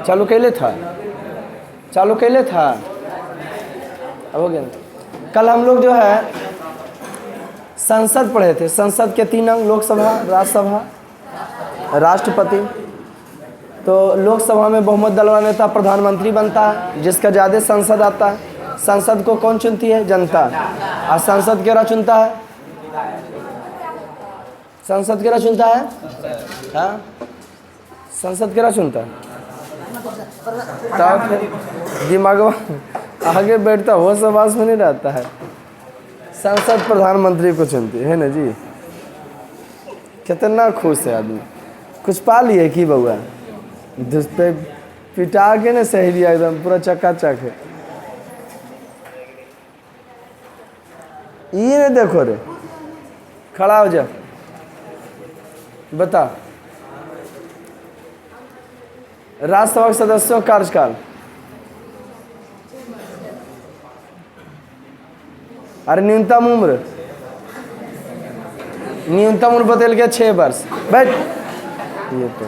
चालू कैले था, चालू कैले था, अब हो गया। कल हम लोग जो है संसद पढ़े थे। संसद के 3 अंग, लोकसभा, राज्यसभा, राष्ट्रपति। तो लोकसभा में बहुमत दल वाला नेता प्रधानमंत्री बनता है, जिसका ज़्यादा संसद आता है। संसद को कौन चुनती है? जनता। और संसद क्यों चुनता है? संसद क्यों चुनता है? हाँ, संसद क्यों चुनता है? तब फिर दिमाग आगे बैठता, वो सब आवाज में नहीं रहता है। संसद प्रधानमंत्री को चुनती है ना जी। कितना खुश है आदमी। कुछ पा लिए कि बउआ पे पिटा के ना सही दिया, एकदम पूरा चकाचक है। ये नहीं देखो रे, खड़ा हो जा, बता। राज्यसभा के सदस्यों का कार्यकाल, अरे न्यूनतम उम्र, न्यूनतम उम्र बदल गया 6 वर्ष। बैठ, ये तो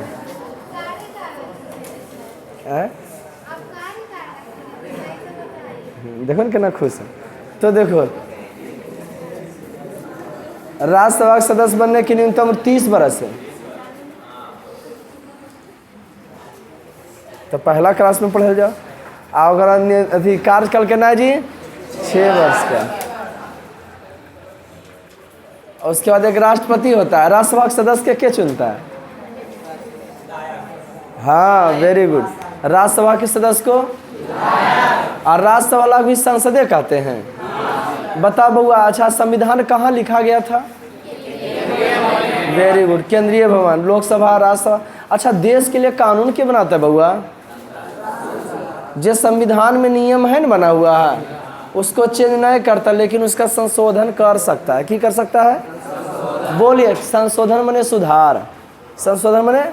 है, देखो ना कितना खुश है। तो देखो, राज्यसभा के सदस्य बनने की न्यूनतम उम्र 30 वर्ष है। तो पहला क्लास में पढ़े जाओ। अगर अथी कार्यकाल के ना जी 6 वर्ष का। और उसके बाद एक राष्ट्रपति होता है। राज्यसभा के सदस्य के चुनता है? हाँ, वेरी गुड। राज्यसभा के सदस्य को, और राज्यसभा वाला भी संसदीय कहते हैं। बता बउआ, अच्छा संविधान कहाँ लिखा गया था? वेरी गुड, केंद्रीय भवन। लोकसभा, राज्यसभा। अच्छा, देश के लिए कानून क्यों बनाता है बउआ? जो संविधान में नियम है ना बना हुआ है, उसको चेंज नहीं करता, लेकिन उसका संशोधन कर सकता है। की कर सकता है? बोलिए। संशोधन माने सुधार। संशोधन माने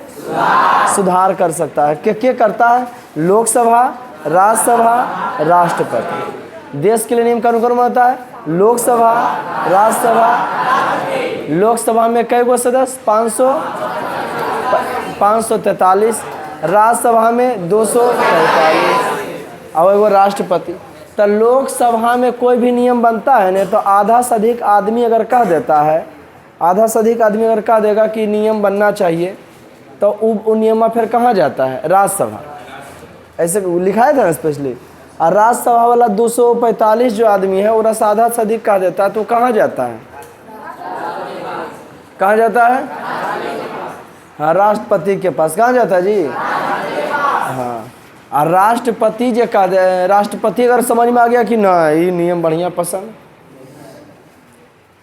सुधार कर सकता है। क्या करता है? लोकसभा, राज्यसभा, राष्ट्रपति। देश के लिए नियम कानून कौन बनाता है? लोकसभा, राज्यसभा। लोकसभा में कई गो सदस्य? 543। राज्यसभा में 243 और एगो राष्ट्रपति। तो लोकसभा में कोई भी नियम बनता है ना, तो आधा से अधिक आदमी अगर कह देता है, आधा से अधिक आदमी अगर कह देगा कि नियम बनना चाहिए, तो वो नियम फिर कहाँ जाता है? राज्यसभा। ऐसे लिखा है था ना स्पेशली। और राज्यसभा वाला 245 जो आदमी है, वो आधा से अधिक कह देता है, तो कहाँ जाता है? कहाँ जाता है? हाँ, राष्ट्रपति के पास। कहाँ जाता है जी? हाँ, और राष्ट्रपति जो कह दे, राष्ट्रपति अगर समझ में आ गया कि ना ये नियम बढ़िया पसंद,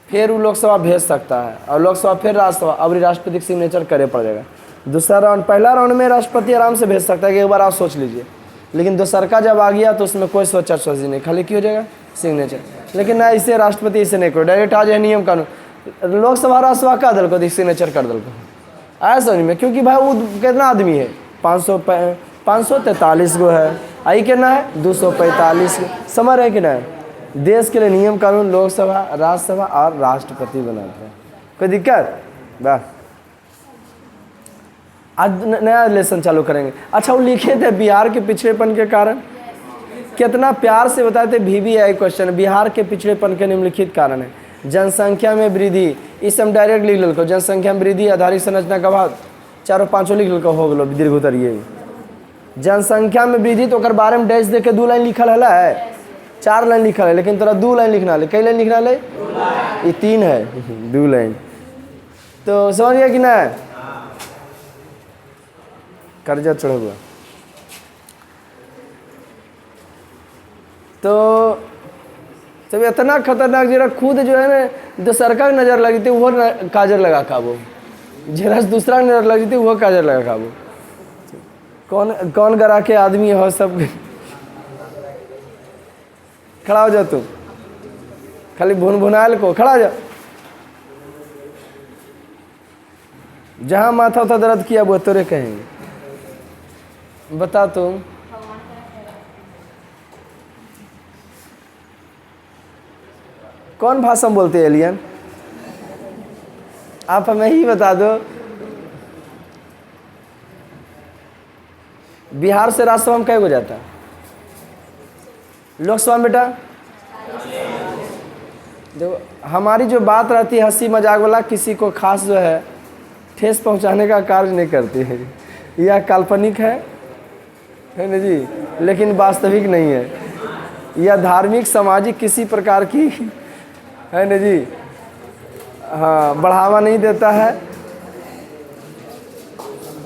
फिर वो लोकसभा भेज सकता है। और लोकसभा फिर राज्यसभा, अब राष्ट्रपति सिग्नेचर करे पड़ेगा। दूसरा राउंड, पहला राउंड में राष्ट्रपति आराम से भेज सकता है कि एक बार आप सोच लीजिए, लेकिन दूसरा का जब आ गया तो उसमें कोई सोचा सोची नहीं, खाली क्यों हो जाएगा? सिग्नेचर। लेकिन ना, इसे राष्ट्रपति इसे नहीं करो, डायरेक्ट आ जाए नियम कानून। लोकसभा राज्यसभा का दल को सिग्नेचर कर दल को आया समझ में, क्योंकि भाई वो कितना आदमी है? 543 गो है। आई कितना है? 245। समझ रहे कि नहीं? देश के लिए नियम कानून लोकसभा, राज्यसभा और राष्ट्रपति बनाते हैं। कोई दिक्कत? वाह, आज नया लेसन चालू करेंगे। अच्छा, वो लिखे थे बिहार के पिछड़ेपन के कारण। कितना प्यार से बताए थे। VVI क्वेश्चन, बिहार के पिछड़ेपन के निम्नलिखित कारण है। जनसंख्या में वृद्धि, इस हम डायरेक्ट लिख लो। जनसंख्या में वृद्धि, आधारित संरचना का भाव, 4-5 लिख लो, हो गलो दीर्घ उतरिए। जनसंख्या में वृद्धि, तो ओकर बारे में डैश दे के 2 लाइन लिखल है, 4 लाइन लिखल है, लेकिन तोरा 2 लाइन लिखना है। कई लाइन लिखना है? ये 3 है, 2 लाइन। तो समझ गया कि ना? कर्जा चढ़ा हुआ। तो जब इतना खतरनाक जरा खुद जो है ना, दूसर का नज़र लगी थी वो काजर लगा खाबो, जरा दूसरा नज़र लगी थी वो काजर लगा खाबो। कौन कौन गरा के आदमी हो सब? खड़ा हो जा तू, खाली भुन भुनायल को खड़ा हो जा। जहाँ माथा उथा दर्द किया वो तोरे कहेंगे। बता तुम, कौन भाषा में बोलते हैं एलियन? आप हमें ही बता दो। बिहार से राज्यसभा में कै गो जाता है? लोकसभा में बेटा देखो, हमारी जो बात रहती है हंसी मजाक वाला, किसी को खास जो है ठेस पहुंचाने का कार्य नहीं करती है। यह काल्पनिक है ना जी, लेकिन वास्तविक नहीं है। यह धार्मिक सामाजिक किसी प्रकार की है ना जी, हाँ, बढ़ावा नहीं देता है।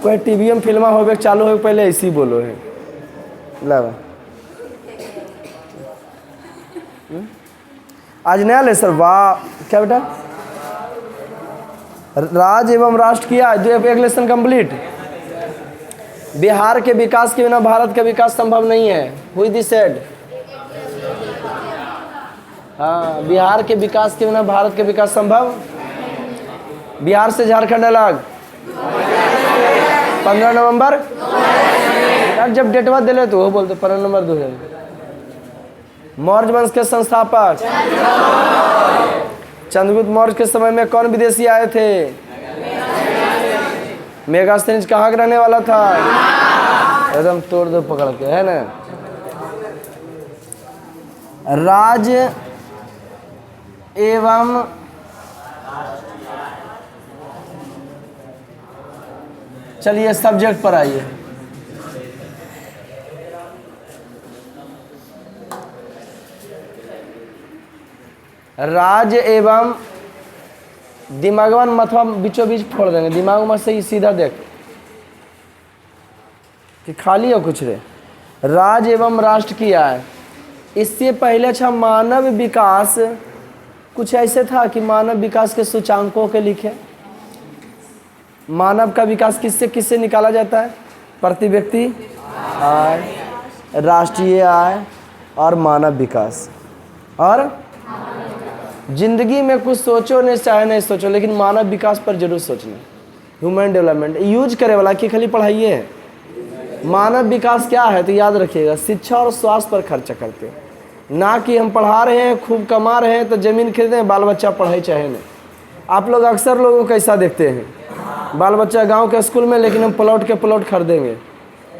कोई टीवी में फिल्मा हो चालू हो पहले ऐसी बोलो है लावा। आज नया लेसन, वाह क्या बेटा, राज्य एवं राष्ट्र किया, जो एक लेसन कंप्लीट। बिहार के विकास के बिना भारत का विकास संभव नहीं है। हुई दिस सेड, हाँ, बिहार के विकास के बिना भारत का विकास संभव। बिहार से झारखंड अलग 15 नवंबर, यार जब डेटवा दिले तो वो बोलते 15 नवंबर 2000। मौर्य वंश के संस्थापक चंद्रगुप्त मौर्य के समय में कौन विदेशी आए थे? मेगास्थनीज कहाँ का रहने वाला था? एकदम तोड़ दो पकड़ के, है ना। राज्य एवं चलिए सब्जेक्ट पर आइए। राज्य एवं दिमागवन मथवा बीचों बीच फोड़ देंगे, दिमाग में से ही सीधा देख कि खाली हो कुछ रे। राज्य एवं राष्ट्र किया है। इससे पहले अच्छा मानव विकास कुछ ऐसे था कि मानव विकास के सूचांकों के लिखे। मानव का विकास किससे किससे निकाला जाता है? प्रति व्यक्ति आय, राष्ट्रीय आय और मानव विकास। और जिंदगी में कुछ सोचो नहीं चाहे नहीं सोचो, लेकिन मानव विकास पर जरूर सोचना। ह्यूमन डेवलपमेंट यूज करे वाला कि खाली पढ़ाइए है। मानव विकास क्या है तो याद रखिएगा, शिक्षा और स्वास्थ्य पर खर्चा करते हैं, ना कि हम पढ़ा रहे हैं खूब कमा रहे हैं तो ज़मीन खरीदें हैं, बाल बच्चा पढ़े चाहे नहीं। आप लोग अक्सर लोगों को कैसा देखते हैं, बाल बच्चा गांव के स्कूल में, लेकिन हम प्लॉट के प्लॉट खरीदेंगे,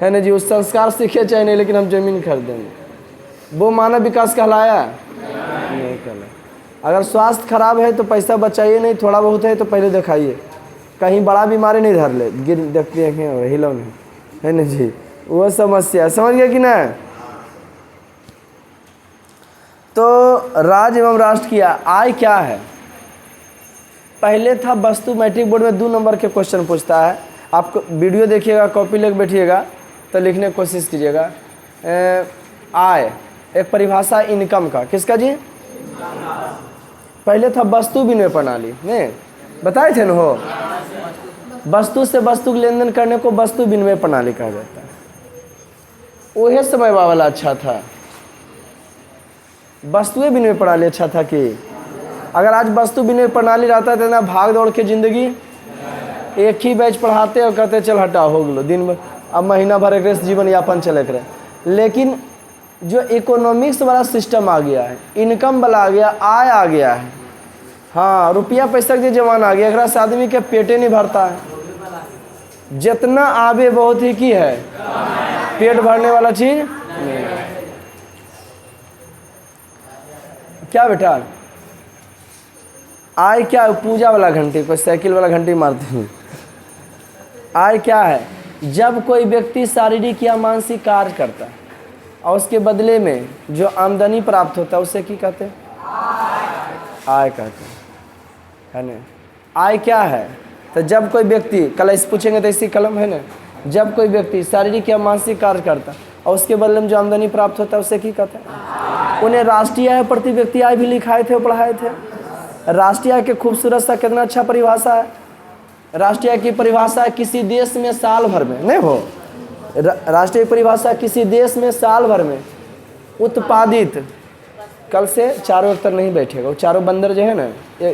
है ना जी। उस संस्कार सीखे चाहे नहीं, लेकिन हम ज़मीन खरीदेंगे। वो मानव विकास कहलाया? नहीं कहलाया। अगर स्वास्थ्य खराब है तो पैसा बचाइए नहीं, थोड़ा बहुत है तो पहले दिखाइए, कहीं बड़ा बीमारी नहीं धर ले, गिर देखते हैं हिलो नहीं, है ना जी। वो समस्या समझ गए कि ना। तो राज्य एवं राष्ट्र किया। आय क्या है? पहले था वस्तु। मैट्रिक बोर्ड में 2 नंबर के क्वेश्चन पूछता है। आपको वीडियो देखिएगा, कॉपी लेकर बैठिएगा तो लिखने की कोशिश कीजिएगा। आय एक परिभाषा इनकम का, किसका जी? पहले था वस्तु विनिमय प्रणाली, नहीं बताए थे ना हो। वस्तु से वस्तु लेन देन करने को वस्तु विनिमय प्रणाली कहा जाता है। वही समय वाला अच्छा था, वस्तुएं विनिमय प्रणाली अच्छा था। कि अगर आज वस्तु विनिमय प्रणाली रहता था ना, भाग दौड़ के जिंदगी, एक ही बैच पढ़ाते और कहते चल हटाओ हो गलो दिन में, अब महीना भर एक जीवन यापन चले करे। लेकिन जो इकोनॉमिक्स वाला सिस्टम आ गया है, इनकम वाला आ गया, आय आ गया है, हाँ, रुपया पैसा के जमाना आ गया, एक से आदमी के पेटे नहीं भरता है। जितना आवे बहुत ही की है, पेट भरने वाला चीज नहीं। क्या बेटा आय क्या है? पूजा वाला घंटी, कोई साइकिल वाला घंटी मारते हैं। आय क्या है? जब कोई व्यक्ति शारीरिक या मानसिक कार्य करता है और उसके बदले में जो आमदनी प्राप्त होता है उसे क्या कहते हैं? आय कहते हैं, है ना। आय क्या है? तो जब कोई व्यक्ति, कल इस पूछेंगे तो इसी कलम है ना, जब कोई व्यक्ति शारीरिक या मानसिक कार्य करता है और उसके बदले में जो आमदनी प्राप्त होता है उसे क्या कहते हैं? उन्हें राष्ट्रीय आय प्रति व्यक्ति आय भी लिखाए थे और पढ़ाए थे। राष्ट्रीय आय की खूबसूरत सा कितना अच्छा परिभाषा है। राष्ट्रीय आय की परिभाषा किसी देश में साल भर में नहीं हो, राष्ट्रीय परिभाषा किसी देश में साल भर में उत्पादित, कल से चारों एक तर नहीं बैठेगा, वो चारों बंदर जो है ना,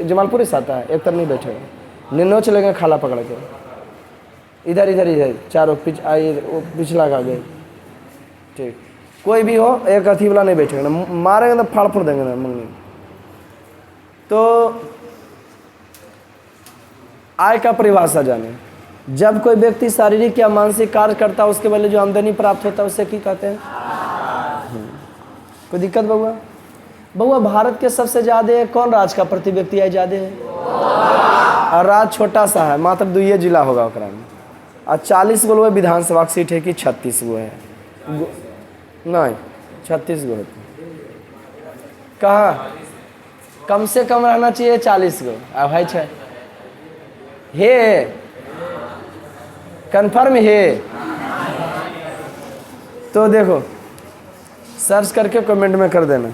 जमालपुर से आता है, एक तर नहीं बैठेगा, निन्नो चलेगा खाला पकड़ के, इधर इधर इधर चारों पिछला का गए, ठीक। कोई भी हो एक अथी वाला नहीं बैठेगा ना, मारेंगे तो फाड़ फोड़ देंगे ना मंगनी। तो आय का परिभाषा जाने। जब कोई व्यक्ति शारीरिक या मानसिक कार्य करता है उसके बदले जो आमदनी प्राप्त होता है उसे क्या कहते हैं? कोई दिक्कत बउआ? बउआ भारत के सबसे ज़्यादा कौन राज्य का प्रति व्यक्ति आय ज़्यादा है? और राज्य छोटा सा है, मात्र 2 जिला होगा ओकरा में। और 40 गो विधानसभा की सीट है कि 36 गो है? नहीं, 36 गो है। कहाँ कम से कम रहना चाहिए 40 गो। अब है छे हे कन्फर्म है? तो देखो सर्च करके कमेंट में कर देना।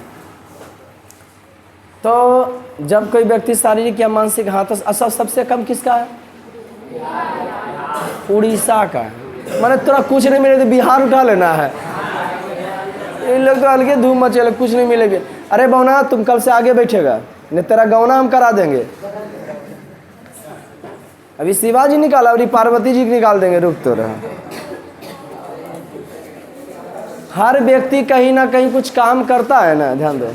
तो जब कोई व्यक्ति शारीरिक या मानसिक, हाँ तो सबसे कम किसका है? उड़ीसा का है। मैंने थोड़ा कुछ नहीं मिले तो बिहार उठा लेना है। इन लोग तो अलगे धूम मचे, कुछ नहीं मिलेगा। अरे बौना तुम कल से आगे बैठेगा, नहीं तेरा गौना हम करा देंगे। अभी शिवाजी निकाला, अभी पार्वती जी निकाल देंगे, रुक तो रहा। हर व्यक्ति कहीं ना कहीं कुछ काम करता है ना, ध्यान दो।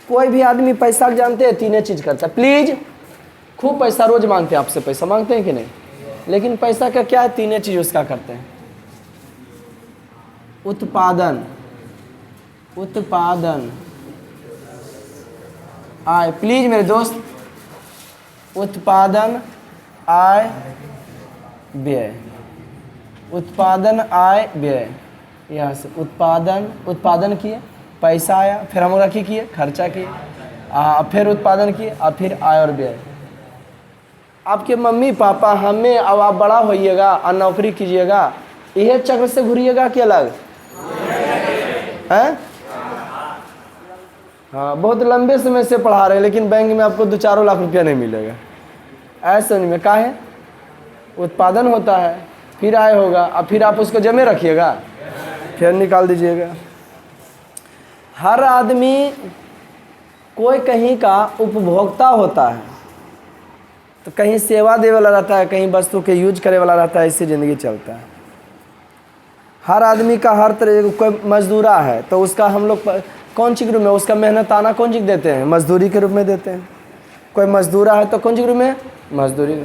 कोई भी आदमी पैसा जानते हैं 3 चीज करता है। प्लीज खूब पैसा रोज मांगते हैं आपसे, पैसा मांगते हैं कि नहीं? लेकिन पैसा का क्या है? 3 चीज उसका करते हैं। उत्पादन, उत्पादन, आय। प्लीज मेरे दोस्त, उत्पादन, आय, व्यय। उत्पादन, आय, व्यय। यहाँ से उत्पादन किए, पैसा आया, फिर हम लोग किए खर्चा किए, फिर उत्पादन किए, और फिर आय और व्यय। आपके मम्मी पापा हमें, अब आप बड़ा होइएगा और नौकरी कीजिएगा, यह चक्र से घूरिएगा कि अलग है? हाँ, बहुत लंबे समय से पढ़ा रहे हैं, लेकिन बैंक में आपको 2-4 लाख रुपया नहीं मिलेगा। ऐसे नहीं में का है? उत्पादन होता है, फिर आय होगा, और फिर आप उसको जमे रखिएगा, फिर निकाल दीजिएगा। हर आदमी कोई कहीं का उपभोक्ता होता है, तो कहीं सेवा दे वाला रहता है, कहीं वस्तु के यूज करे वाला रहता है, इससे ज़िंदगी चलता है। हर आदमी का हर तरह, कोई मजदूरा है तो उसका हम लोग कौन सी ग्रुप में, उसका मेहनताना कौन सी देते हैं? मजदूरी के रूप में देते हैं। कोई मजदूरा है तो कौन सी ग्रुप में? मजदूरी।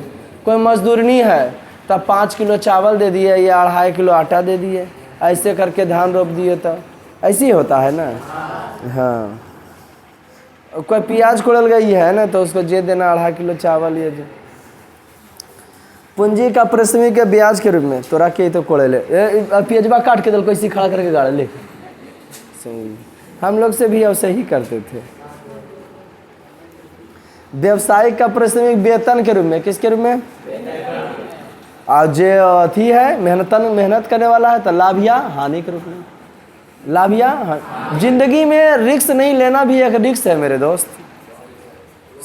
कोई मजदूरनी है तो 5 किलो चावल दे दिए या 2.5 किलो आटा दे दिए, ऐसे करके धान रोप दिए, तो ऐसे ही होता है ना। हाँ, कोई प्याज कोड़ल गई है ना तो उसको जे देना 2.5 किलो चावल, ये जो पूंजी का परिश्रमी के ब्याज के रूप में तोरा के तो कोड़े ले प्याजबा काट के दल कोई खड़ा करके गाड़े ले। हम लोग से भी ऐसे ही करते थे। व्यवसायिक का परिश्रमिक वेतन के रूप में, किसके रूप में? और जो अथी है मेहनत करने वाला है तो लाभ या हानि के रूप में। लाभ या जिंदगी में रिस्क नहीं लेना भी एक रिस्क है मेरे दोस्त,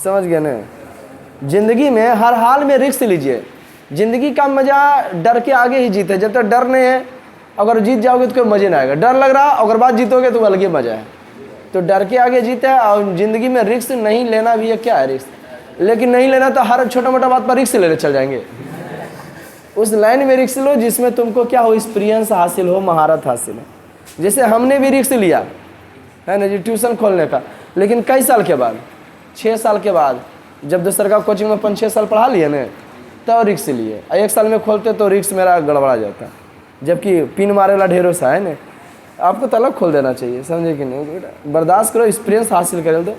समझ गए ना? जिंदगी में हर हाल में रिस्क लीजिए। जिंदगी का मजा डर के आगे ही जीते। जब तक डर नहीं है, अगर जीत जाओगे तो कोई मजे ना आएगा। डर लग रहा अगर बात जीतोगे तो अलग ही मजा है। तो डर के आगे जीते है। और जिंदगी में रिस्क नहीं लेना भी है, क्या है रिस्क, लेकिन नहीं लेना तो हर छोटा मोटा बात पर रिस्क लेने चल जाएंगे। उस लाइन में रिस्क लो जिसमें तुमको क्या हो, एक्सपीरियंस हासिल हो, महारत हासिल हो। जैसे हमने भी रिस्क लिया है ना जी, ट्यूशन खोलने का, लेकिन कई साल के बाद, 6 साल के बाद, जब दूसर का कोचिंग में 5-6 साल पढ़ा लिए ना, तब रिस्क लिए। 1 साल में खोलते तो रिस्क मेरा गड़बड़ा जाता, जबकि पिन मारे वाला ढेरों सा है ना। आपको तो अलग खोल देना चाहिए, समझे कि नहीं? बर्दाश्त करो, एक्सपीरियंस हासिल कर दो।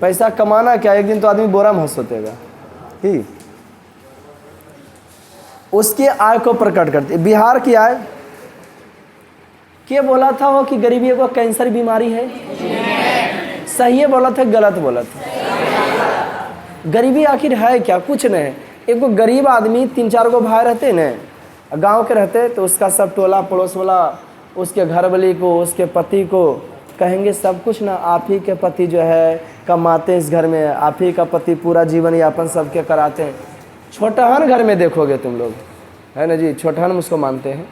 पैसा कमाना क्या, एक दिन तो आदमी बोरा में हंस होतेगा ही। उसके आय को प्रकट करती है। बिहार की आय क्या बोला था वो कि गरीबी को कैंसर बीमारी है? सही है बोला था, गलत बोला था? गरीबी आखिर है क्या? कुछ नहीं। एक गरीब आदमी 3-4 गो भाई रहते न, गांव के रहते, तो उसका सब टोला पड़ोस वाला उसके घर वाली को, उसके पति को कहेंगे सब कुछ ना, आप ही के पति जो है कमाते इस घर में, आप ही का पति पूरा जीवन यापन सबके कराते हैं। छोटहन घर में देखोगे तुम लोग, है ना जी, छोटहन उसको मानते हैं।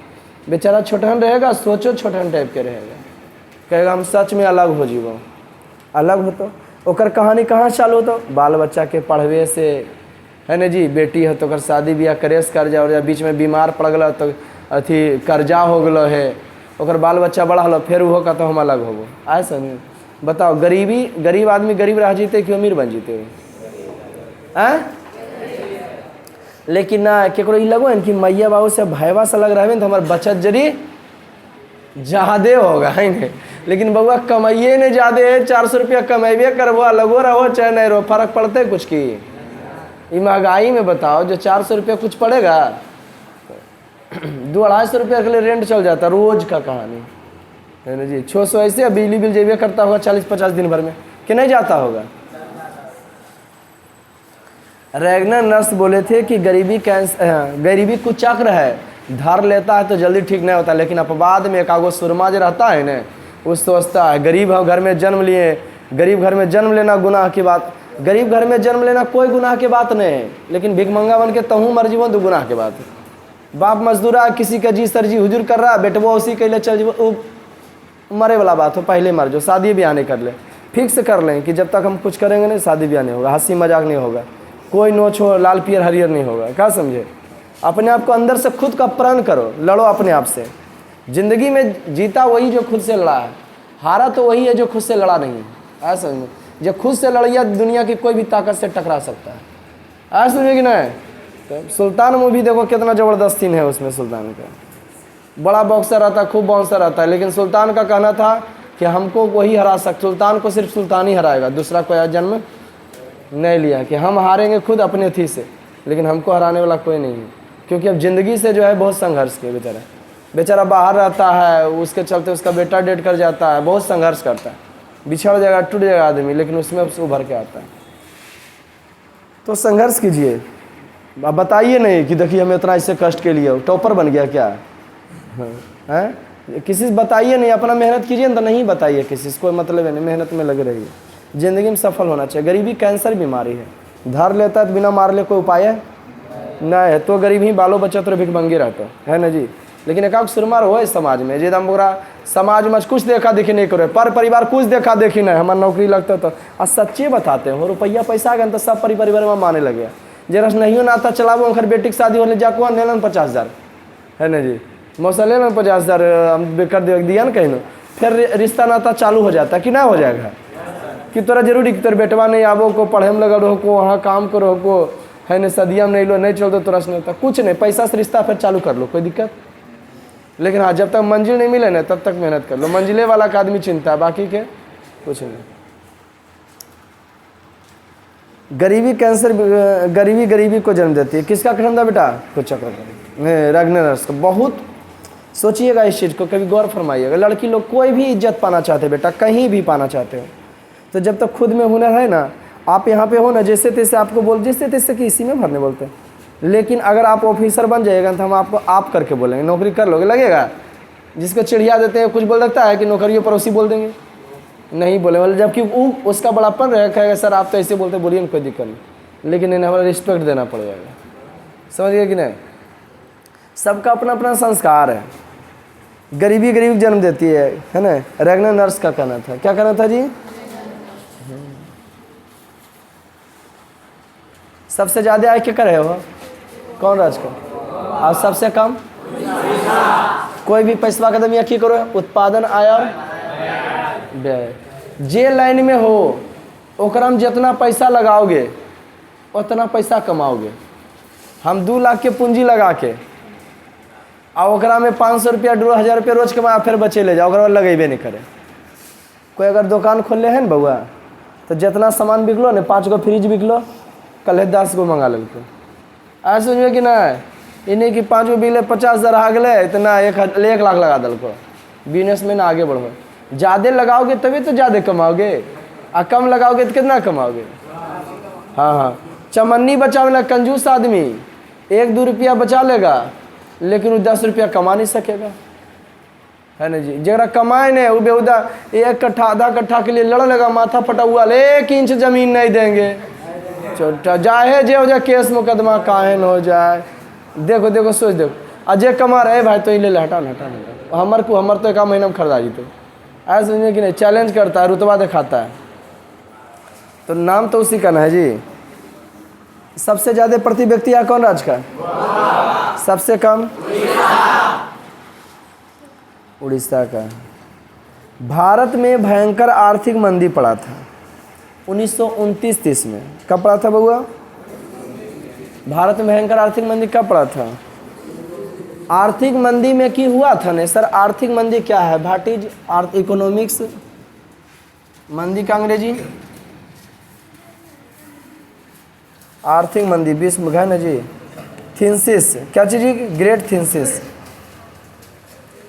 बेचारा छोटहन रहेगा, सोचो छोटहन टाइप के रहेगा, कहेगा हम सच में अलग हो जीवो। अलग हो तो ओकर कहानी कहाँ चालू, तो बाल बच्चा के पढ़वे से, है ना जी। बेटी है तो ओकर शादी ब्याह करेस कर्जा, और बीच में बीमार पड़ गया तो अथी कर्जा हो गलो है, ओकर बाल बच्चा बड़ा हलो, फिर वो कहता हम अलग होबो। ऐसा नहीं। बताओ, गरीब आदमी गरीब रह जीते कि अमीर बन जीते? लेकिन ना केकरो ई लगो है कि मैया बाबू से भयवा सा लग रहा है तो हमारे बचत जरी ज़्यादे होगा है नहीं। लेकिन बउआ कमाइए नहीं ज़्यादा है, 400 रुपया कमेबे करबो लगो रहो चाहे नहीं रहो, फर्क पड़ते कुछ की? ये महंगाई में बताओ जो 400 रुपया कुछ पड़ेगा? 200-250 रुपया के लिए रेंट चल जाता रोज का कहानी है ना जी। 600 ऐसे बिजली बिल जेबे करता होगा 40-50 दिन भर में कि नहीं जाता होगा। रैगनर नर्स बोले थे कि गरीबी कुछ चक्र है, धर लेता है तो जल्दी ठीक नहीं होता, लेकिन अपवाद में एक आगो सुरमा जो रहता है ना उस सोचता है गरीब घर में जन्म लिए, गरीब घर में जन्म लेना गुनाह की बात, गरीब घर में जन्म लेना कोई गुनाह की बात नहीं है, लेकिन भिखमंगा बन के तहूँ मर जीवो तो गुनाह की बात है। बाप मजदूरा किसी का जी सर जी हुजूर कर रहा है, बेटवा उसी के लिए चल जीवो, मरे वाला बात हो, पहले मर जो, शादी ब्याह नहीं कर ले, फिक्स कर लें कि जब तक हम कुछ करेंगे नहीं शादी ब्याह नहीं होगा, हंसी मजाक नहीं होगा, कोई नोच हो लाल पियर हरियर नहीं होगा। क्या समझे? अपने आप को अंदर से खुद का प्रण करो, लड़ो अपने आप से। ज़िंदगी में जीता वही जो खुद से लड़ा है, हारा तो वही है जो खुद से लड़ा नहीं है। ऐसा समझे, जो खुद से लड़िया दुनिया की कोई भी ताकत से टकरा सकता है। ऐसा समझे कि नहीं? तो सुल्तान मूवी देखो कितना ज़बरदस्त सीन है उसमें, सुल्तान का बड़ा बॉक्सर रहता है, खूब बाउंसर रहता है, लेकिन सुल्तान का कहना था कि हमको वही हरा सकता, सुल्तान को सिर्फ सुल्तान ही हराएगा, दूसरा कोई जन्म नहीं लिया कि हम हारेंगे खुद अपने थी से, लेकिन हमको हराने वाला कोई नहीं है। क्योंकि अब ज़िंदगी से जो है बहुत संघर्ष किया, बेचारा बाहर रहता है, उसके चलते उसका बेटा डेट कर जाता है, बहुत संघर्ष करता है, बिछड़ जाएगा टूट जाएगा आदमी, लेकिन उसमें उभर के आता है। तो संघर्ष कीजिए, अब बताइए नहीं कि देखिए हमें इतना इससे कष्ट के लिए टॉपर बन गया क्या है? किसी से बताइए नहीं, अपना मेहनत कीजिए, तो नहीं बताइए किसी से, कोई मतलब है नहीं, मेहनत में लगे रहिए, ज़िंदगी में सफल होना चाहिए। गरीबी कैंसर बीमारी है, धर लेता है तो बिना मार ले कोई उपाय है नहीं है, तो गरीब ही बालो बच्चा तो भिखमंगे रहता है ना जी। लेकिन एक सुरमार हो समाज में जे बोरा समाज में कुछ देखा देखी नहीं करे, पर परिवार कुछ देखा देखी नहीं, हमारा नौकरी लगता तो आ सच्चे बताते हो, रुपया पैसा आ गया तो सब परिवार में माने लगे, जरा नहीं नाता चलाबो उनकर बेटी की शादी होने जाको ले 50,000 है ना जी, मौसा ले 50,000 हम कर दिया ना कहीं, फिर रिश्ता नाता चालू हो जाता कि ना हो जाएगा कि तोरा जरूरी कि तोर बेटवा नहीं आबो को पढ़े में लगा रहो को वहाँ काम करो को है ना, सदिया में नहीं लो नहीं चलते तोरा से नहीं, कुछ नहीं, पैसा से रिश्ता फिर चालू कर लो, कोई दिक्कत। लेकिन हाँ जब तक मंजिल नहीं मिले ना तब तक मेहनत कर लो, मंजिले वाला का आदमी चिंता है, बाकी के कुछ नहीं। गरीबी कैंसर, गरीबी को जन्म देती है। किसका जन्म था बेटा? कुछ चक्र रैगनर नर्स का। बहुत सोचिएगा इस चीज़ को, कभी गौर फरमाइएगा। लड़की लोग कोई भी इज्जत पाना चाहते बेटा, कहीं भी पाना चाहते हो, तो जब तक खुद में हुनर है ना, आप यहाँ पे हो ना, जैसे तैसे आपको बोल, जैसे तैसे कि इसी में भरने बोलते हैं, लेकिन अगर आप ऑफिसर बन जाएगा तो हम आपको आप करके बोलेंगे, नौकरी कर लोगे, लगेगा। जिसको चिड़िया देते हैं कुछ बोल सकता है कि नौकरियों पड़ोसी बोल देंगे, नहीं बोले वाले, जबकि वो उसका बड़ापन रहेगा, सर आप तो ऐसे बोलते, बोलिए ना कोई दिक्कत नहीं, लेकिन इन्हें हमारा रिस्पेक्ट देना पड़ेगा। समझ गए कि नहीं? सबका अपना अपना संस्कार है। गरीबी जन्म देती है ना। रैगनर नर्स का कहना था, क्या कहना था जी? सबसे ज़्यादा आय क्या कर रहे हो? कौन राज का? और सबसे कम? कोई भी पैसा कदम या की करो, उत्पादन आय और व्यय। जे लाइन में हो ओकरा में जितना पैसा लगाओगे उतना पैसा कमाओगे। हम 2 लाख के पूंजी लगा के और ओकरा में 500 रुपया 1000 रुपया रोज कमा, फिर बचे ले जाओ, ओकरा लगेबे नहीं करे। कोई अगर दुकान खोलले है ना बउआ, तो जितना सामान बिकलो ने, 5 गो फ्रिज बिकलो, कल 10 गो मंगा लेते। आज समझिए कि नहीं, इन्हें कि 5 गो बिकले 50,000 आ गए, तो ना 1 लाख लगा दलको। बिजनेस में ना आगे बढ़ो, ज़्यादा लगाओगे तभी तो ज़्यादा कमाओगे, और कम लगाओगे तो कितना कमाओगे? हाँ, चमन्नी बचावेला कंजूस आदमी 1-2 रुपया बचा लेगा, लेकिन वो 10 रुपया कमा नहीं सकेगा, है ना जी। जरा कमाए नहीं वो बेहुदा 1 कट्ठा आधा कट्ठा के लिए लड़ लेगा, माथा फटा हुआ, 1 इंच जमीन नहीं देंगे, छोटा जाए जे हो जाए, केस मुकदमा काहे न हो जाए। देखो सोच देखो, अजय कमा रहे भाई तो ले हटा हमार तो 1 महीना में खरीदारी, तो ऐसा समझे कि नहीं, चैलेंज करता है, रुतबा दिखाता है, तो नाम तो उसी का ना है जी। सबसे ज़्यादा प्रति व्यक्ति यहाँ कौन राज का? सबसे कम उड़ीसा का। भारत में भयंकर आर्थिक मंदी पड़ा था 1929-30 में। कब पड़ा था बउआ? भारत में भयंकर आर्थिक मंदी कब पड़ा था? आर्थिक मंदी में की हुआ था नहीं सर? आर्थिक मंदी क्या है? व्हाट इज इकोनॉमिक्स मंदी का अंग्रेजी? आर्थिक मंदी 20 में है ना जी। थीसिस क्या चीज? ग्रेट थीसिस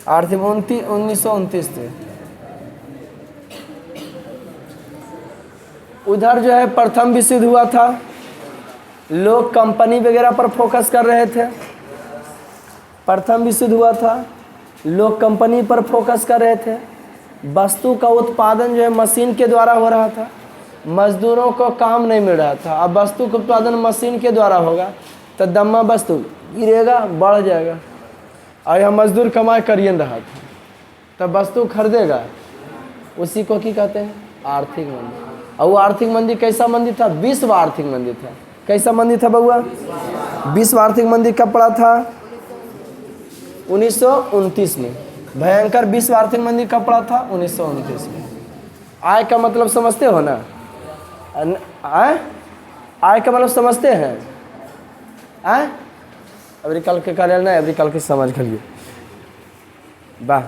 आर्थिक 1929 थे। उधर जो है प्रथम विश्व युद्ध हुआ था, लोग कंपनी वगैरह पर फोकस कर रहे थे। प्रथम विश्व युद्ध हुआ था, लोग कंपनी पर फोकस कर रहे थे। वस्तु का उत्पादन जो है मशीन के द्वारा हो रहा था, मजदूरों को काम नहीं मिल रहा था। अब वस्तु का उत्पादन मशीन के द्वारा होगा तो दम्मा वस्तु गिरेगा, बढ़ जाएगा। और यह मजदूर कमाई करिए रहा था, तब वस्तु खरीदेगा। उसी को क्या कहते हैं? आर्थिक मंदी। और वो आर्थिक मंदी कैसा मंदी था? विश्व आर्थिक मंदी था। कैसा मंदी था बउआ? विश्व आर्थिक मंदी कब पड़ा था? 1929 में। भयंकर विश्व आर्थिक मंदी कब पड़ा था? 1929 में। आय का मतलब समझते हो ना? आय का मतलब समझते हैं? एग्रीकल्चर के कार्यालय ना, एग्रीकल्चर समझ कर लिए। वाह,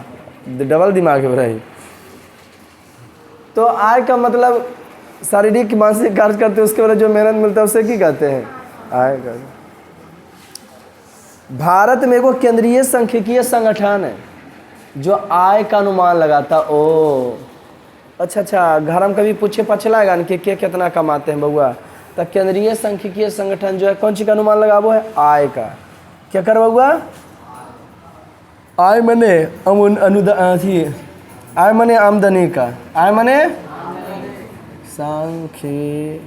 डबल दिमाग है भाई। तो आय का मतलब शारीरिक मानसिक कार्य करते उसके बाद जो मेहनत मिलता है उसे क्या कहते हैं? आय का। भारत में एगो केंद्रीय सांख्यिकीय संगठन है जो आय का अनुमान लगाता। ओ अच्छा, घर में कभी पूछे पछलाएगा कि के कितना कमाते हैं बउआ? तो केंद्रीय सांख्यिकीय संगठन जो है कौन चीज का अनुमान लगाबो है? आय का। क्या कर बउआ? आय मने आय मने आमदनी का। आय मने सांख्यिकी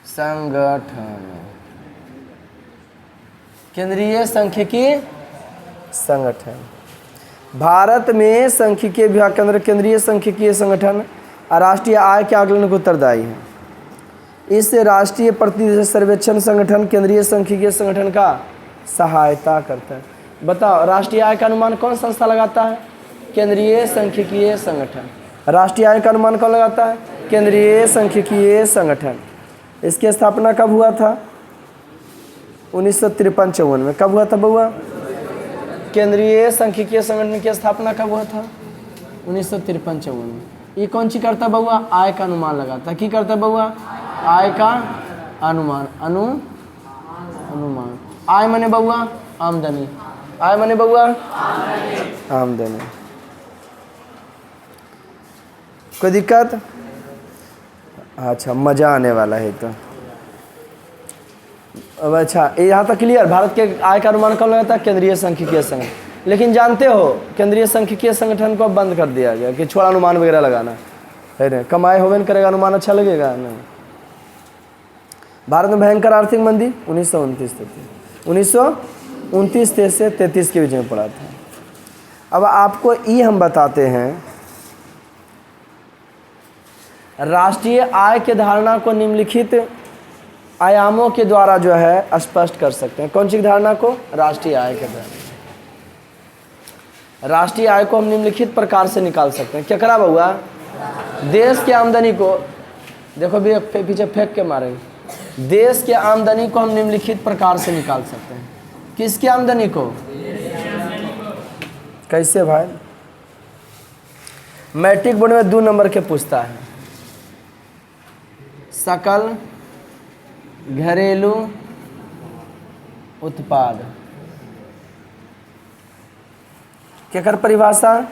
संगठन, केंद्रीय सांख्यिकी संगठन। भारत में सांख्यिकीय विभाग के अंदर केंद्रीय सांख्यिकीय संगठन राष्ट्रीय आय के आकलन को उत्तरदायी है। इससे राष्ट्रीय प्रतिशत सर्वेक्षण संगठन केंद्रीय सांख्यिकीय संगठन का सहायता करता है। बताओ, राष्ट्रीय आय का अनुमान कौन संस्था लगाता है? केंद्रीय सांख्यिकीय संगठन। राष्ट्रीय आय का अनुमान कौन लगाता है? केंद्रीय सांख्यिकीय संगठन। इसकी स्थापना कब हुआ था? 1953-54 में। कब हुआ था बउआ? केंद्रीय सांख्यिकीय संगठन की स्थापना कब हुआ था? 1953-54 में। ये कौन सी करता बउआ? आय का अनुमान लगाता। की करता बउआ? आय का अनुमान। अनुमान। आय मने बउआ आमदनी। आय मने बउआ आमदनी। कोई दिक्कत? अच्छा, मजा आने वाला है तो। अब अच्छा, यहाँ तक क्लियर। भारत के आय का अनुमान कौन लगाता है? केंद्रीय सांख्यिकीय संगठन। लेकिन जानते हो केंद्रीय सांख्यिकीय संगठन को बंद कर दिया गया कि छोड़ा अनुमान वगैरह लगाना है ना, कमाई होवे न करेगा, अनुमान अच्छा लगेगा नहीं। भारत में भयंकर आर्थिक मंदी 1929 से 33 के बीच में पड़ा था। अब आपको ये हम बताते हैं, राष्ट्रीय आय के धारणा को निम्नलिखित आयामों के द्वारा जो है स्पष्ट कर सकते हैं। कौन सी धारणा को? राष्ट्रीय आय के द्वारा। राष्ट्रीय आय को हम निम्नलिखित प्रकार से निकाल सकते हैं। क्या करा बउआ? देश की आमदनी को, देखो भी पीछे फेंक के मारेंगे। देश की आमदनी को हम निम्नलिखित प्रकार से निकाल सकते हैं। किसकी आमदनी को? कैसे भाई? मैट्रिक बोर्ड में 2 नंबर के पूछता है। सकल घरेलू उत्पाद क्या कर परिभाषा?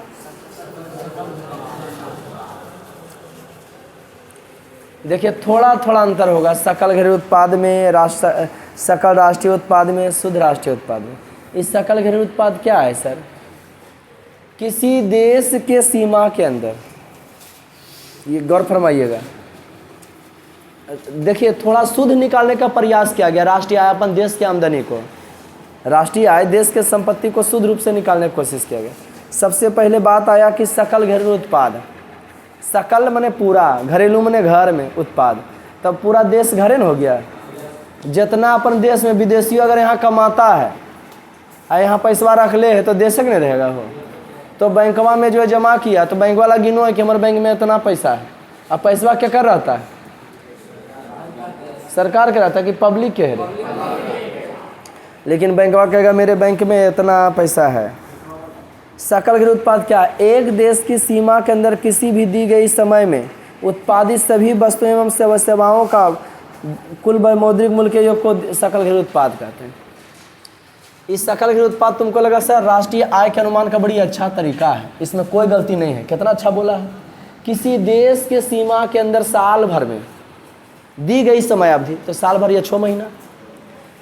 देखिए थोड़ा थोड़ा अंतर होगा। सकल घरेलू उत्पाद में सकल राष्ट्रीय उत्पाद में, शुद्ध राष्ट्रीय उत्पाद में। इस सकल घरेलू उत्पाद क्या है सर? किसी देश के सीमा के अंदर, ये गौर फरमाइएगा। देखिए थोड़ा शुद्ध निकालने का प्रयास किया गया। राष्ट्रीय आय अपन देश की आमदनी को, राष्ट्रीय आय देश के संपत्ति को शुद्ध रूप से निकालने की कोशिश किया गया। सबसे पहले बात आया कि सकल घरेलू उत्पाद। सकल मने पूरा, घरेलू मने घर में उत्पाद, तब पूरा देश घरे न हो गया। जितना अपन देश में विदेशी अगर यहाँ कमाता है और यहाँ पैसा रख ले है तो देश के नहीं रहेगा हो। तो बैंकवा में जो जमा किया तो बैंक वाला गिनो है कि हमारे बैंक में इतना पैसा है। अब पैसा क्या कर रहता है? सरकार कह रहा था कि पब्लिक कह रही। लेकिन बैंकवा कहेगा मेरे बैंक में इतना पैसा है। सकल घरेलू उत्पाद क्या है? एक देश की सीमा के अंदर किसी भी दी गई समय में उत्पादित सभी वस्तुओं एवं सेवाओं का कुल मौद्रिक मूल्य के योग को सकल घरेलू उत्पाद कहते हैं। इस सकल घरेलू उत्पाद तुमको लगा सर राष्ट्रीय आय के अनुमान का बड़ी अच्छा तरीका है, इसमें कोई गलती नहीं है। कितना अच्छा बोला है। किसी देश के सीमा के अंदर साल भर में दी गई समय अवधि, तो साल भर या 6 महीना,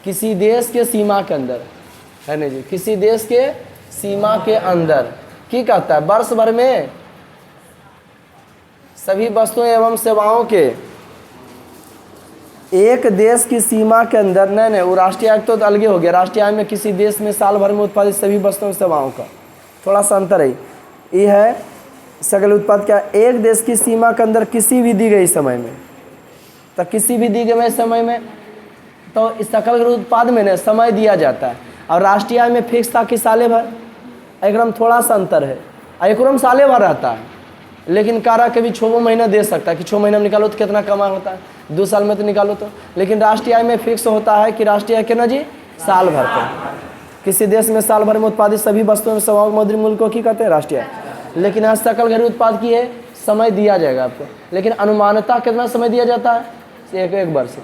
किसी देश के सीमा के अंदर है नहीं जी, किसी देश के सीमा के अंदर की कहता है वर्ष भर में सभी वस्तुओं एवं सेवाओं के एक देश की सीमा के अंदर, नहीं वो राष्ट्रीय आय तो अलग हो गया। राष्ट्रीय आय में किसी देश में साल भर में उत्पादित सभी वस्तुओं सेवाओं का थोड़ा सा अंतर है। ये है सकल उत्पाद क्या? एक देश की सीमा के अंदर किसी भी दी गई समय में, तो किसी भी दी गई समय में, तो इस सकल घरेलू उत्पाद में ने समय दिया जाता है। और राष्ट्रीय आय में फिक्स था कि साले भर, एकदम थोड़ा सा अंतर है। एक साले भर रहता है, लेकिन कारा के भी 6 महीना दे सकता है कि 6 महीना में निकालो तो कितना कमाई होता है, 2 साल में तो निकालो तो। लेकिन राष्ट्रीय आय में फिक्स होता है कि राष्ट्रीय आय कितना जी? साल भर का। किसी देश में साल भर में उत्पादित सभी वस्तुओं में सेवाओं मौद्रिक मूल्य को की कहते हैं? राष्ट्रीय आय। लेकिन यहाँ सकल घरेलू उत्पाद की है समय दिया जाएगा आपको, लेकिन अनुमानतः कितना समय दिया जाता है? एक वर्ष।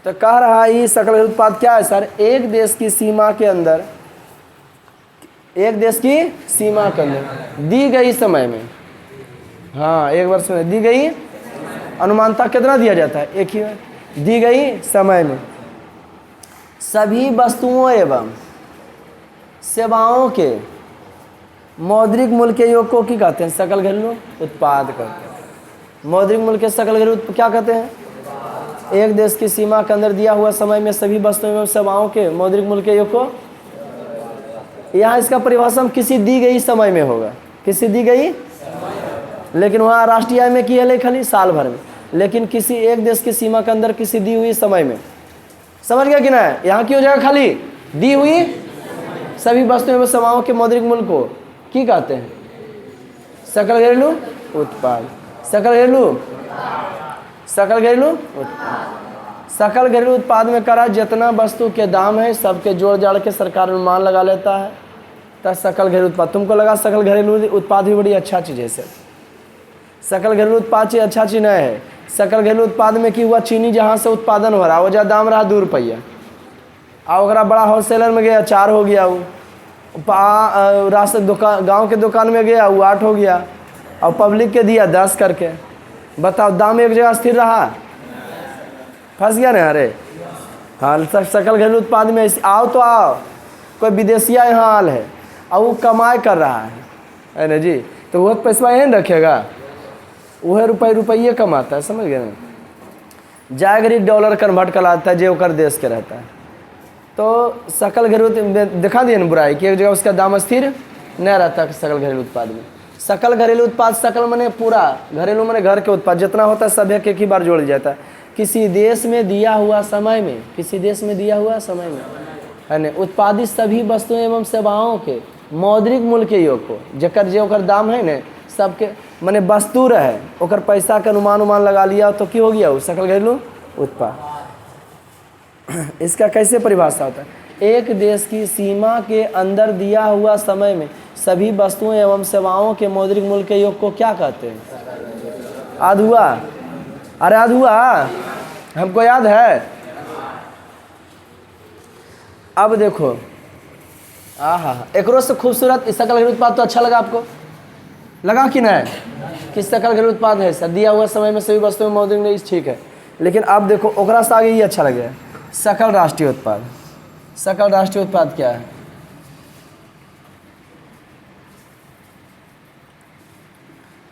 तो कह रहा है ये सकल घरेलू उत्पाद क्या है सर? एक देश की सीमा के अंदर, एक देश की सीमा के अंदर दी गई समय में, हाँ 1 वर्ष में दी गई, अनुमानतः कितना दिया जाता है? एक ही दी गई समय में सभी वस्तुओं एवं सेवाओं के मौद्रिक मूल्य के योग को क्या कहते हैं? सकल घरेलू उत्पाद कहते हैं। मौद्रिक मूल्य के सकल घरेलू क्या कहते हैं? एक देश की सीमा के अंदर दिया हुआ समय में सभी वस्तुओं एवं सेवाओं के मौद्रिक मूल्य के योग को, यहाँ इसका परिभाषा किसी दी गई समय में होगा, किसी दी गई, लेकिन वहाँ राष्ट्रीय आय में की है खाली साल भर में। लेकिन किसी एक देश की सीमा के अंदर किसी दी हुई समय में, समझ गया कि ना? यहाँ की हो जाएगा खाली दी हुई सभी वस्तुओं एवं सेवाओं के मौद्रिक मूल्य को की कहते हैं? सकल घरेलू उत्पाद। सकल घरेलू उत्पाद। सकल घरेलू उत्पाद में करा जितना वस्तु के दाम है सबके जोड़ जाड़ के सरकार अनुमान लगा लेता है, तब सकल घरेलू उत्पाद। तुमको लगा सकल घरेलू उत्पाद भी बड़ी अच्छा चीज़ है सर? सकल घरेलू उत्पाद चीज अच्छा चीज नहीं है। सकल घरेलू उत्पाद में की हुआ चीनी जहाँ से उत्पादन हो रहा है वो जहाँ दाम रहा 2 रुपया, और बड़ा होलसेलर में गया 4 हो गया, वो रास्ते दुकान गाँव के दुकान में गया वो 8 हो गया, और पब्लिक के दिया 10 करके। बताओ दाम एक जगह स्थिर रहा? फंस गया ना? अरे हाँ, सकल घरेलू उत्पाद में आओ तो आओ, कोई विदेशिया यहाँ हाल है और वो कमाई कर रहा है ना जी, तो वो पैसा यहीं रखेगा, वह रुपये कमाता है, समझ गए ना? जाए घड़ी डॉलर कन्वर्ट कराता है जो कर देश के रहता है। तो सकल घरेलू दिखा दिए ना बुराई कि एक जगह उसका दाम स्थिर नहीं रहता सकल घरेलू उत्पाद में। सकल घरेलू उत्पाद, सकल मने पूरा, घरेलू मने घर के उत्पाद जितना होता है सब एक ही बार जोड़ जाता है। किसी देश में दिया हुआ समय में, किसी देश में दिया हुआ समय में है ना उत्पादित सभी वस्तुओं एवं सेवाओं के मौद्रिक मूल्य के योग को, जकर जो दाम है ना सबके मने वस्तु रहे ओकर पैसा के अनुमान लगा लिया तो की हो गया वो सकल घरेलू उत्पाद। इसका कैसे परिभाषा होता है? एक देश की सीमा के अंदर दिया हुआ समय में सभी वस्तुओं एवं सेवाओं के मौद्रिक मूल्य के योग को क्या कहते हैं? याद हुआ? अरे याद हुआ? हमको याद है। अब देखो, आहा, एकरो से खूबसूरत इस सकल घरेलू उत्पाद तो अच्छा लगा आपको? लगा कि नहीं? किस सकल घरेलू उत्पाद है सर? दिया हुआ समय में सभी वस्तुओं में मौद्रिक मूल्य, ठीक है। लेकिन अब देखो ओकरा से आगे ये अच्छा लगे, सकल राष्ट्रीय उत्पाद। सकल राष्ट्रीय उत्पाद क्या है?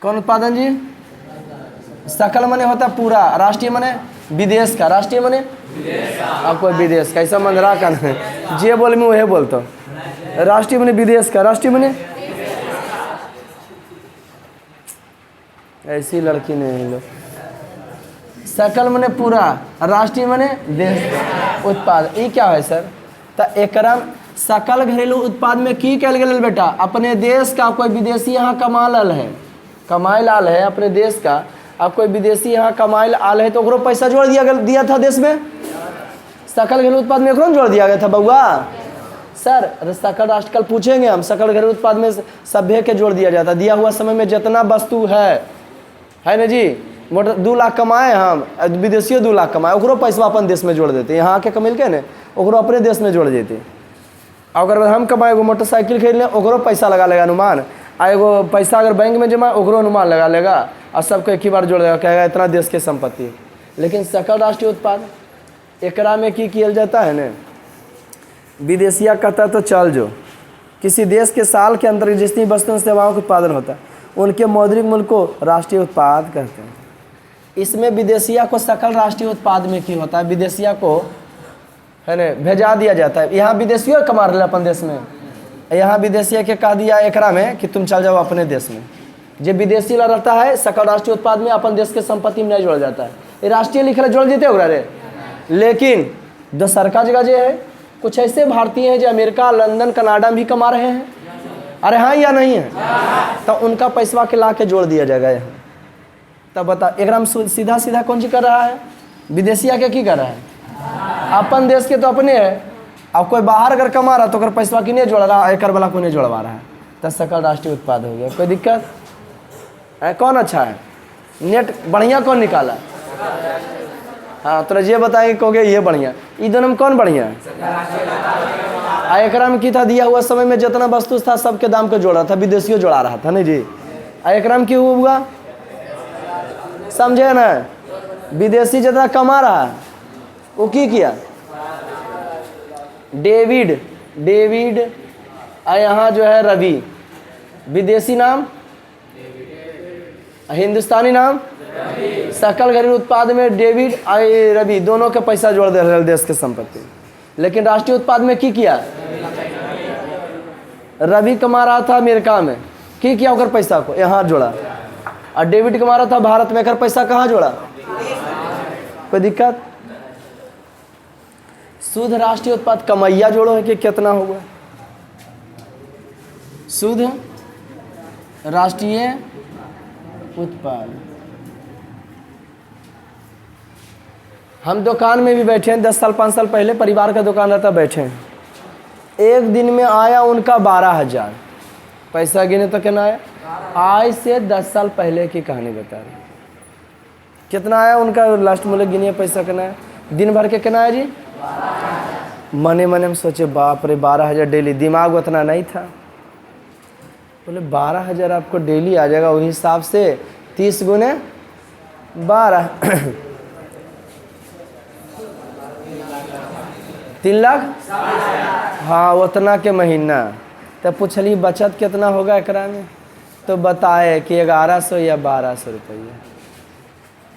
कौन उत्पादन जी? सकल मने होता पूरा, राष्ट्रीय मने विदेश का, राष्ट्रीय मने अब कोई विदेश का, ऐसा मंदरा का नहीं, जे बोल में वही बोलता हूँ। राष्ट्रीय मने विदेश का, राष्ट्रीय मने ऐसी लड़की नहीं लोग। सकल मने पूरा, राष्ट्रीय मने देश उत्पाद। ये क्या है सर? तो एकरा सकल घरेलू उत्पाद में की कल गल बेटा? अपने देश का कोई विदेशी यहाँ कमा लाल है, कमाए लाल है अपने देश का, अब कोई विदेशी यहाँ कमाए आल है तो ओकरो पैसा जोड़ दिया था देश में, सकल घरेलू उत्पाद में ओकरो जोड़ दिया गया था बउआ। सर अरे सकल राष्ट्र कल पूछेंगे हम, सकल घरेलू उत्पाद में सभ्य के जोड़ दिया जाता, दिया हुआ समय में जितना वस्तु है ना जी, मोटर 2 लाख कमाए हम, विदेशियों 2 लाख कमाए, ओकरो पैसा अपन देश में जोड़ देते, यहाँ के कमिल के ने ओकरो अपने देश में जोड़ देते। अगर हम कमाए एगो मोटरसाइकिल खरीद लें ओकरो पैसा लगा लेगा अनुमान, आ एगो पैसा अगर बैंक में जमा ओकरो अनुमान लगा लेगा और सबको एक ही बार जोड़ देगा, कहेगा इतना देश के संपत्ति है। लेकिन सकल राष्ट्रीय उत्पाद एकरा में की किया जाता है न, विदेशिया कहता तो चल जो किसी देश के साल के अंदर जितनी वस्तुओं सेवाओं का उत्पादन होता है उनके मौद्रिक मूल्य को राष्ट्रीय उत्पाद कहते हैं। इसमें विदेशिया को सकल राष्ट्रीय उत्पाद में की होता है, विदेशिया को है ना भेजा दिया जाता है। यहाँ विदेशियों कमा रहे अपन देश में, यहाँ विदेशिया के कह दिया एकरा में कि तुम चल जाओ अपने देश में। जो विदेशी ला रहता है सकल राष्ट्रीय उत्पाद में अपन देश के संपत्ति में नहीं जोड़ जाता है, ये राष्ट्रीय लिखल जोड़ देते हो रे। लेकिन दूसर का जगह जो है कुछ ऐसे भारतीय हैं जो अमेरिका, लंदन, कनाडा में भी कमा रहे हैं, अरे हाँ या नहीं है, तो उनका पैसा के ला के जोड़ दिया जाएगा यहाँ। तब बता एक सीधा सीधा कौन चीज कर रहा है, विदेशिया के की कर रहा है, अपन देश के तो अपने है। अब कोई बाहर अगर कमा रहा तो अगर पैसा की नहीं जोड़ रहा, एक वाला को नहीं जोड़वा रहा है, तो सकल राष्ट्रीय उत्पाद हो गया। कोई दिक्कत है? कौन अच्छा है, नेट बढ़िया कौन निकाला? हाँ तो ये बताएंगे कहोगे ये बढ़िया, ये दोनों में कौन बढ़िया है? एकरा में की था, दिया हुआ समय में जितना वस्तु था सबके दाम को जोड़ रहा था, विदेशियों जोड़ा रहा था नहीं जी। एकरा में क्यों हुआ समझे ना, विदेशी जितना कमा रहा है वो की किया, डेविड यहाँ जो है रवि, विदेशी नाम हिंदुस्तानी नाम, सकल घरेलू उत्पाद में डेविड रवि दोनों के पैसा जोड़ दे रहे देश के संपत्ति। लेकिन राष्ट्रीय उत्पाद में की किया, रवि कमा रहा था अमेरिका में, की किया होकर पैसा को यहाँ जोड़ा, और डेविड कमा रहा था भारत में, कर पैसा कहाँ जोड़ा? कोई दिक्कत? शुद्ध राष्ट्रीय उत्पाद कमैया जोड़ो है कि कितना होगा, शुद्ध राष्ट्रीय उत्पाद। हम दुकान में भी बैठे हैं, 10 साल 5 साल पहले परिवार का दुकान रहता, बैठे हैं, एक दिन में आया उनका 12,000 पैसा, गिने तो कितना आया? आज से 10 साल पहले की कहानी बता रही, कितना आया उनका लास्ट मूल्य गिनिए, पैसा कितना है दिन भर के, कितना है जी? मने हम सोचे बाप रे 12,000 डेली, दिमाग उतना नहीं था, बोले 12,000 आपको डेली आ जाएगा, वही हिसाब से 30 गुने 12 3 लाख, हाँ उतना के महीना। तब पूछली बचत कितना होगा एकरा में, तो बताए कि 1100 या 1200 रुपया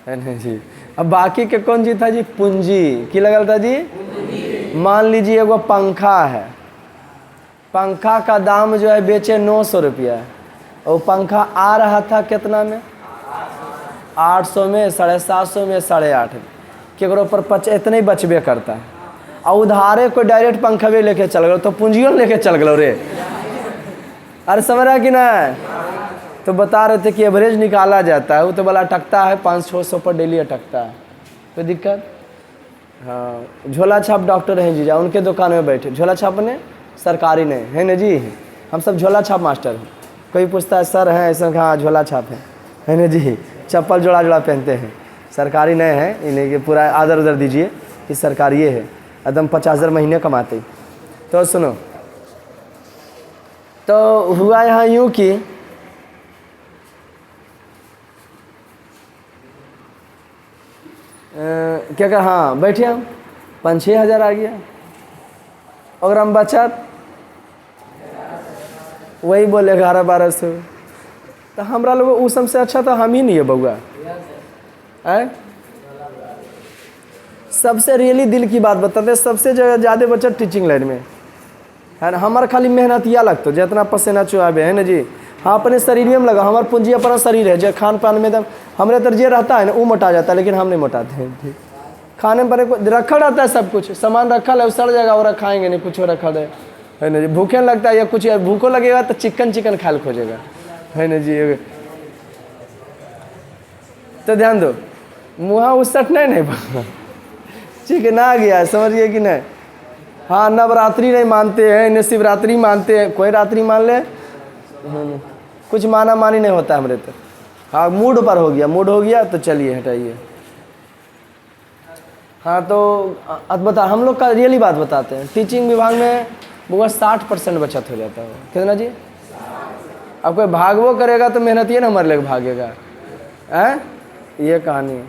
है ना जी। अब बाकी के कौन जी था जी? पूंजी की लगल था जी? मान लीजिए एगो पंखा है, पंखा का दाम जो है बेचे 900 रुपया, और पंखा आ रहा था कितना में? 800 में, 750 में, 850 केकरो पर इतने ही बचबे करता है। और उधारे कोई डायरेक्ट पंखवे लेके चल गए तो पूंजियों लेके चल गए रे, अरे समझ रहा कि ना? तो बता रहे थे कि एवरेज निकाला जाता है, वो तो बोला अटकता है 500-600 पर डेली अटकता है। कोई दिक्कत? हाँ झोला छाप डॉक्टर हैं जीजा, उनके दुकान में बैठे, झोला छाप ने सरकारी नहीं है ना जी, हम सब झोला छाप मास्टर हैं। कोई पूछता है सर हैं ऐसा, हाँ झोला छाप है ना जी, चप्पल जोड़ा जोड़ा पहनते हैं, सरकारी नहीं है, इन्हें के पूरा आदर उधर दीजिए कि सरकारी ये है, एकदम 50,000 महीने कमाते। तो सुनो, तो हुआ यहाँ यूँ कि क्या कहा, हाँ बैठे हम 5-6 हज़ार आ गया, और हम बचत वही बोले 1100-1200। तो हमारा लोग उस सबसे अच्छा तो हम ही नहीं है बउआ, सबसे रियली दिल की बात बताते, सबसे ज़्यादा बचत टीचिंग लाइन में है ना। हमारा खाली मेहनत या लगता जितना पसीना चुआबे है ना जी, हाँ अपने शरीर में लगा, हमारा पूंजी अपना शरीर है, जो खान पान में दम हमारे तरह जे रहता है ना वो मोटा जाता है, लेकिन हम नहीं मोटाते हैं। खाने पर रखा रहता है, सब कुछ सामान रखा है, सड़ जाएगा और खाएंगे नहीं, कुछ रखा है ना जी। भूखे लगता है या कुछ भूखो लगेगा तो चिकन खाल खोजेगा है ना जी। तो ध्यान दो, मुहा उसट नहीं चिकना गया, समझिए कि नहीं। हाँ, नवरात्रि नहीं मानते हैं, इन्हें शिवरात्रि मानते हैं, कोई रात्रि मान ले, कुछ माना मानी नहीं होता हमारे तो। हाँ, मूड पर हो गया, मूड हो गया तो चलिए हटाइए। हाँ तो बता, हम लोग का रियली बात बताते हैं, टीचिंग विभाग में वो 60% बचत हो जाता है। कितना जी? अब कोई भागवो करेगा तो मेहनतिए ना मर लेके भागेगा, हैं? ये कहानी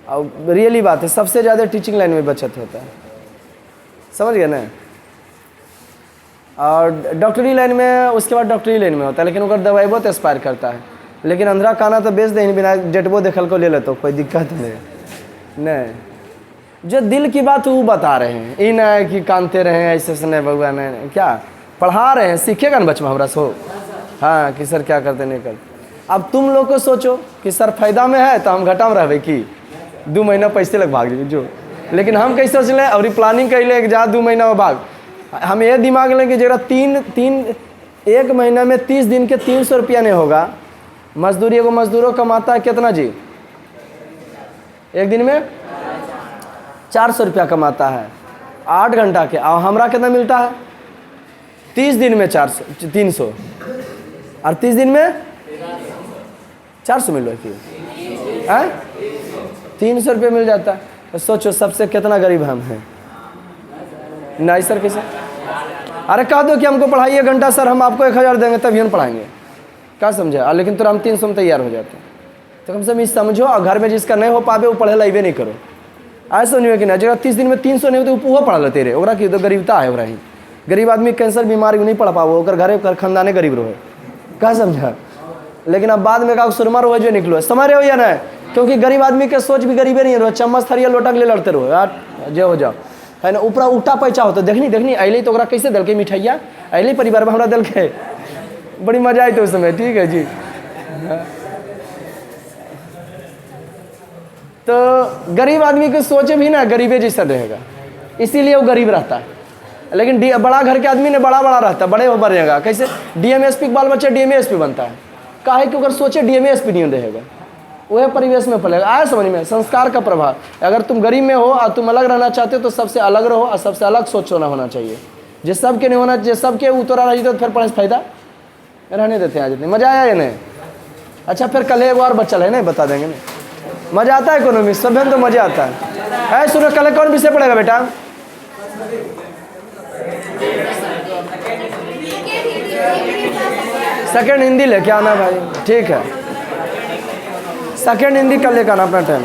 अब रियली बात है, सबसे ज़्यादा टीचिंग लाइन में बचत होता है, समझ गए ना। और डॉक्टरी लाइन में, उसके बाद डॉक्टरी लाइन में होता है, लेकिन अगर दवाई बहुत एक्सपायर करता है, लेकिन अंधरा खाना तो बेच दे, बिना डेटबो देखल को ले ले तो कोई दिक्कत नहीं। जो दिल की बात वो बता रहे हैं, ये ना है कि कानते रहे ऐसे से नहीं भगवान नहीं, क्या पढ़ा रहे हैं, सीखेगा ना बच्चा हमारा सो। हाँ कि सर क्या करते नहीं करते। अब तुम लोग को सोचो कि सर फायदा में है तो हम घाटा में रहे कि 2 महीना पैसे लग भाग जो, लेकिन हम कैसे सोच लें और प्लानिंग कर ले जा 2 महीना में भाग। हम ये दिमाग लें कि जरा 1 महीना में 30 दिन के 300 रुपया नहीं होगा। मजदूरी को मजदूरों कमाता है कितना जी? एक दिन में 400 रुपया कमाता है 8 घंटा के। और हमरा कितना मिलता है? 30 दिन में 300 और 30 दिन में 400 मिल रही है, 300 रुपये मिल जाता है। तो सोचो सबसे कितना गरीब हम हैं। नहीं सर कैसे? अरे कह दो कि हमको पढ़ाइए घंटा सर, हम आपको 1000 देंगे तभी हम पढ़ाएंगे, क्या समझे? लेकिन तो हम 300 में तैयार हो जाते हैं। तो कम से कम समझो, और घर में जिसका नहीं हो पावे वो पढ़े लाइबे नहीं करो। ऐसा समझो कि ना, जगह 30 दिन में 300 नहीं होते वो पढ़ा लेते रहे, ओकरा की तो गरीबता है। ओकरा ही गरीब आदमी कैंसर बीमारी नहीं पढ़ पाओ, ओकर घरे कर खानदाने गरीब रहे, क्या समझा? लेकिन अब बाद में का सुरमा रहो जो निकलो, समझ रहे हो या नहीं? क्योंकि गरीब आदमी के सोच भी गरीबे नहीं रहो, चम्मच थरिया लोटा के लिए लड़ते रहो यार, जो हो जाओ है ना। ऊपरा उल्टा पैसा होता, देखनी अली तो ओकरा कैसे दिल के मिठाइया, अली परिवार में हमरा दिल के बड़ी मजा आई तो उस समय। ठीक है जी। तो गरीब आदमी के सोच भी ना गरीबे जैसा रहेगा, इसीलिए वो गरीब रहता है। लेकिन बड़ा घर के आदमी ने बड़ा रहता है, बड़े बढ़ेगा। कैसे? DMSP बाल बच्चा DMSP बनता है, काहे कि अगर सोचे DMSP नहीं रहेगा, वह परिवेश में पलेगा। आया समझ में? संस्कार का प्रभाव। अगर तुम गरीब में हो और तुम अलग रहना चाहते हो तो सबसे अलग रहो और सबसे अलग सोच होना चाहिए। जिस सबके नहीं होना चाहिए, सबके उतरा रही तो फिर पढ़ने से फायदा रहने देते हैं। आज इतने मजा आया या नहीं? अच्छा फिर कल एक बार बच्चा है ना, बता देंगे ना। मजा आता है इकोनॉमिक्स, सब में तो मजा आता है। सुनो, कल कौन विषय पढ़ेगा बेटा? सेकेंड हिंदी लेके आना भाई, ठीक है। सेकेंड हिंदी कल लेकर आना अपना टाइम।